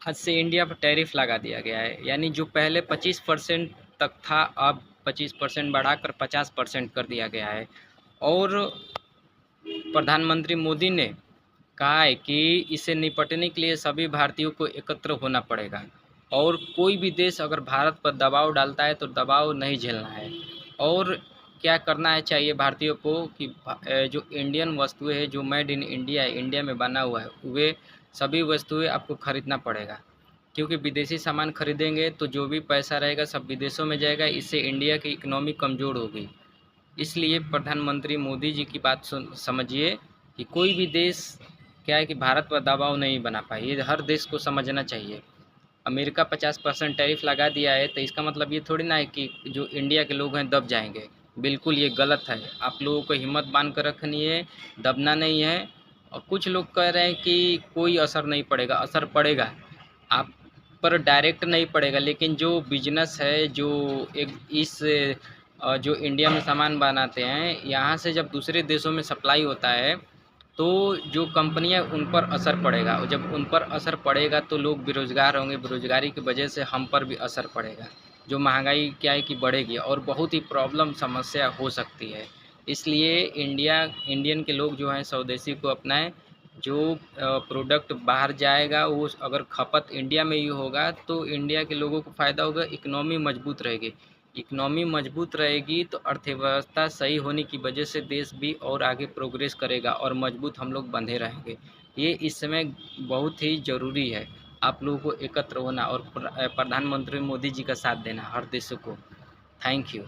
आज से इंडिया पर टैरिफ लगा दिया गया है, यानी जो पहले 25% तक था, अब 25% बढ़ाकर 50% कर दिया गया है। और प्रधानमंत्री मोदी ने कहा है कि इससे निपटने के लिए सभी भारतीयों को एकत्र होना पड़ेगा, और कोई भी देश अगर भारत पर दबाव डालता है तो दबाव नहीं झेलना है। और क्या करना है चाहिए भारतीयों को कि जो इंडियन वस्तुएं है, जो मेड इन इंडिया है, इंडिया में बना हुआ है, वे सभी वस्तुएं आपको खरीदना पड़ेगा। क्योंकि विदेशी सामान खरीदेंगे तो जो भी पैसा रहेगा सब विदेशों में जाएगा, इससे इंडिया की इकोनॉमी कमज़ोर होगी। इसलिए प्रधानमंत्री मोदी जी की बात समझिए कि कोई भी देश क्या है कि भारत पर दबाव नहीं बना पाए, ये हर देश को समझना चाहिए। अमेरिका 50% टैरिफ लगा दिया है तो इसका मतलब ये थोड़ी ना है कि जो इंडिया के लोग हैं दब जाएंगे। बिल्कुल ये गलत है। आप लोगों को हिम्मत बांध कर रखनी है, दबना नहीं है। और कुछ लोग कह रहे हैं कि कोई असर नहीं पड़ेगा, असर पड़ेगा। आप पर डायरेक्ट नहीं पड़ेगा, लेकिन जो बिजनेस है, जो एक इस जो इंडिया में सामान बनाते हैं, यहाँ से जब दूसरे देशों में सप्लाई होता है तो जो कंपनियां उन पर असर पड़ेगा, और जब उन पर असर पड़ेगा तो लोग बेरोज़गार होंगे, बेरोज़गारी की वजह से हम पर भी असर पड़ेगा। जो महंगाई क्या है कि बढ़ेगी और बहुत ही प्रॉब्लम समस्या हो सकती है। इसलिए इंडियन के लोग जो हैं स्वदेशी को अपनाएं। जो प्रोडक्ट बाहर जाएगा वो अगर खपत इंडिया में ही होगा तो इंडिया के लोगों को फ़ायदा होगा, इकनॉमी मजबूत रहेगी। इकनॉमी मजबूत रहेगी तो अर्थव्यवस्था सही होने की वजह से देश भी और आगे प्रोग्रेस करेगा और मजबूत हम लोग बंधे रहेंगे। ये इस समय बहुत ही ज़रूरी है। आप लोगों को एकत्र होना और प्रधानमंत्री मोदी जी का साथ देना हर देशों को। Thank you.